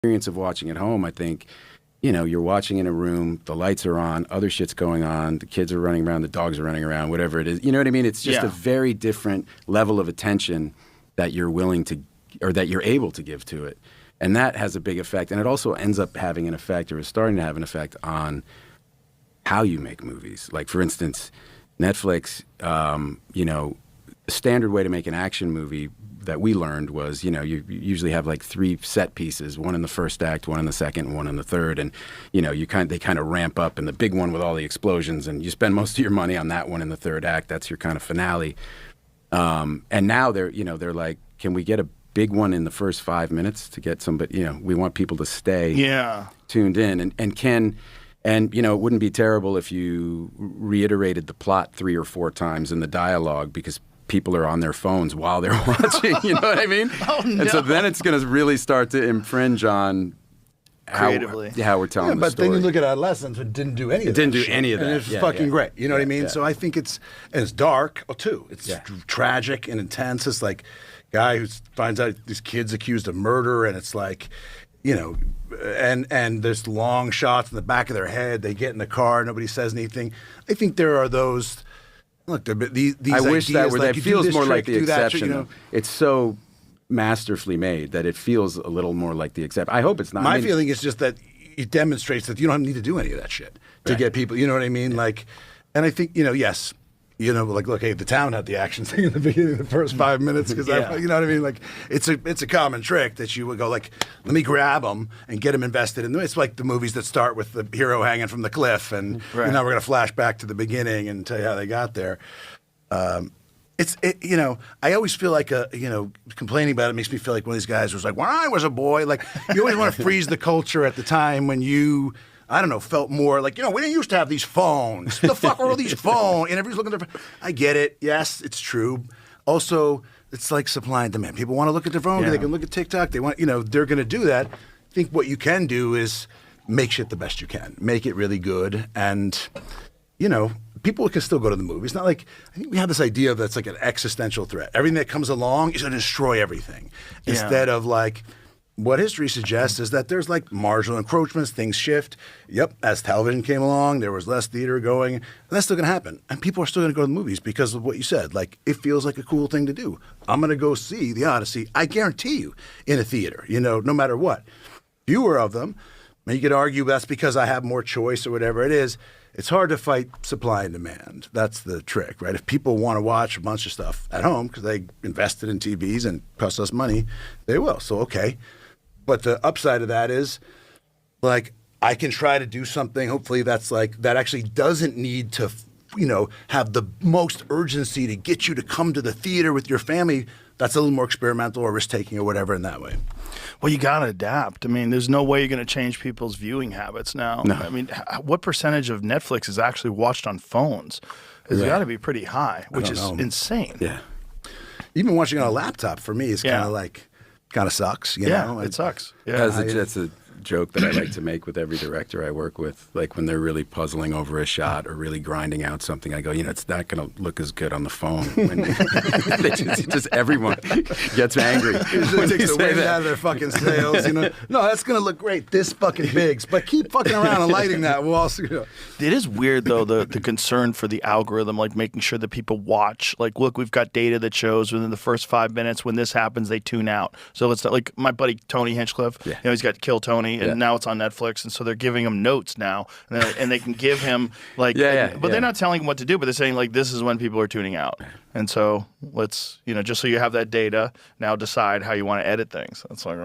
experience of watching at home, I think, you're watching in a room, the lights are on, other shit's going on, the kids are running around, the dogs are running around, whatever it is. You know what I mean? It's just a very different level of attention that you're willing to, or that you're able to give to it. And that has a big effect. And it also ends up having an effect, or is starting to have an effect on how you make movies. Like, for instance, Netflix, the standard way to make an action movie that we learned was, you usually have like 3 set pieces, one in the first act, one in the second, and one in the third. And, they kind of ramp up, and the big one with all the explosions, and you spend most of your money on that one in the third act. That's your kind of finale. And now they're like, can we get a big one in the first 5 minutes to get somebody, we want people to stay tuned in. And it wouldn't be terrible if you reiterated the plot 3 or 4 times in the dialogue, because people are on their phones while they're watching, you know what I mean? Oh, no. And so then it's going to really start to infringe on creatively how we're telling the but story. then you look at Adolescence, it didn't do any of that. It didn't do any of that. And it's fucking great. You know what I mean? So I think it's dark, too. It's tragic and intense. It's like guy who finds out these kids accused of murder, and it's like, and there's long shots in the back of their head. They get in the car, nobody says anything. I think there are those. Look, these I wish that were. Like, that feels more like the exception. exception. It's so masterfully made that it feels a little more like the exception. I hope it's not. My feeling is just that it demonstrates that you don't need to do any of that shit to get people. You know what I mean? Like, and I think yes. Like, look, hey, the town had the action thing in the beginning, the first 5 minutes, because you know what I mean. Like, it's a common trick that you would go like, let me grab them and get them invested in. It's like the movies that start with the hero hanging from the cliff, and now we're gonna flash back to the beginning and tell you how they got there. I always feel like complaining about it makes me feel like one of these guys was like, when I was a boy, like you always want to freeze the culture at the time when you. I don't know, felt more like, we didn't used to have these phones. The fuck are all these phones? And everybody's looking at their phone. I get it. Yes, it's true. Also, it's like supply and demand. People want to look at their phone. They can look at TikTok. They want, they're going to do that. I think what you can do is make shit the best you can. Make it really good. And, people can still go to the movies. Not like, I think we have this idea that's like an existential threat. Everything that comes along is going to destroy everything. Instead of like, what history suggests is that there's like marginal encroachments, things shift. Yep, as television came along, there was less theater going, and that's still going to happen. And people are still going to go to the movies because of what you said. Like, it feels like a cool thing to do. I'm going to go see The Odyssey, I guarantee you, in a theater, no matter what. Fewer of them, and you could argue that's because I have more choice or whatever it is. It's hard to fight supply and demand. That's the trick, right? If people want to watch a bunch of stuff at home because they invested in TVs and cost us money, they will. So, okay. But the upside of that is, like, I can try to do something, hopefully that's like, that actually doesn't need to, have the most urgency to get you to come to the theater with your family. That's a little more experimental or risk-taking or whatever in that way. Well, you got to adapt. I mean, there's no way you're going to change people's viewing habits now. No. I mean, what percentage of Netflix is actually watched on phones? It's got to be pretty high, which is insane. Yeah. Even watching on a laptop, for me, is kind of like, kind of sucks, you know? It sucks. Yeah, that's a joke that I like to make with every director I work with. Like when they're really puzzling over a shot or really grinding out something, I go, it's not going to look as good on the phone. When just everyone gets angry. It takes the wind out of their fucking sails, No, that's going to look great this fucking big. But keep fucking around and lighting that. We'll also, It is weird, though, the concern for the algorithm, like making sure that people watch. Like, look, we've got data that shows within the first 5 minutes, when this happens, they tune out. So it's not like my buddy Tony Hinchcliffe, he's got Kill Tony, and now it's on Netflix, and so they're giving him notes now, and they can give him, like, but they're not telling him what to do, but they're saying, like, this is when people are tuning out. And so let's, just so you have that data, now decide how you want to edit things. It's like,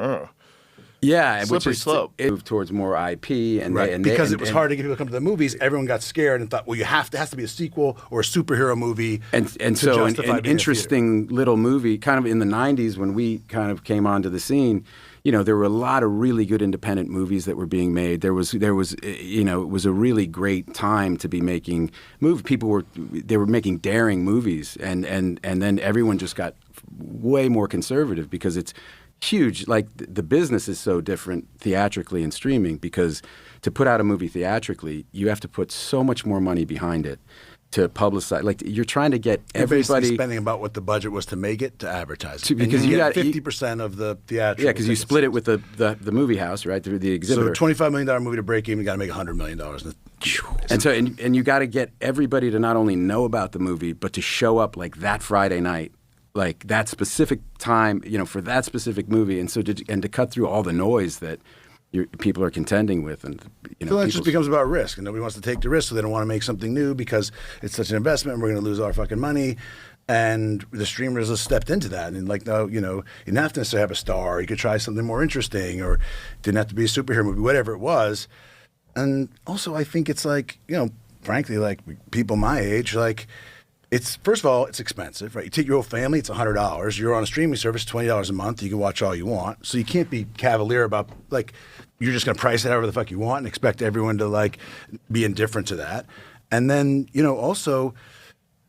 slippery slope. It moved towards more IP, and because it was hard to get people to come to the movies. Everyone got scared and thought, well, has to be a sequel or a superhero movie. And so an interesting little movie, kind of in the 90s when we kind of came onto the scene. There were a lot of really good independent movies that were being made. It was a really great time to be making movies. People were making daring movies, and then everyone just got way more conservative because it's huge. Like the business is so different theatrically and streaming, because to put out a movie theatrically, you have to put so much more money behind it. to publicize. Like you're trying to get You're everybody basically spending about what the budget was to make it to advertise it. Because and you get got 50% of the theatrical. Yeah, because you split it with the movie house, right? The exhibitor. So $25 million movie to break even, you got to make $100 million. And you got to get everybody to not only know about the movie, but to show up like that Friday night, like that specific time, for that specific movie, and to cut through all the noise that people are contending with, and so it just becomes about risk, and nobody wants to take the risk, so they don't want to make something new because it's such an investment, and we're going to lose our fucking money. And the streamers have stepped into that, and no, you didn't have to necessarily have a star. You could try something more interesting, or it didn't have to be a superhero movie, whatever it was. And also, I think it's frankly, like people my age, it's first of all, it's expensive, right? You take your whole family, it's $100. You're on a streaming service, $20 a month. You can watch all you want, so you can't be cavalier about you're just going to price it however the fuck you want and expect everyone to be indifferent to that. And then also,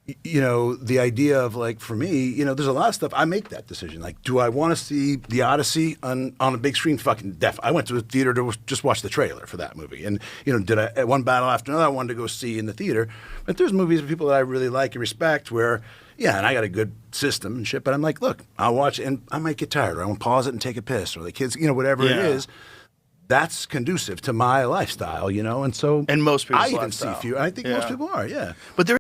the idea of for me, there's a lot of stuff. I make that decision. Do I want to see The Odyssey on a big screen? Fucking I went to a theater to just watch the trailer for that movie. And did I one battle after another I wanted to go see in the theater. But there's movies of people that I really like and respect where and I got a good system and shit. But I'm look, I'll watch it and I might get tired, or I want to pause it and take a piss, or the kids, whatever it is. That's conducive to my lifestyle, and so and most people's I even lifestyle. see few. I think most people are, but there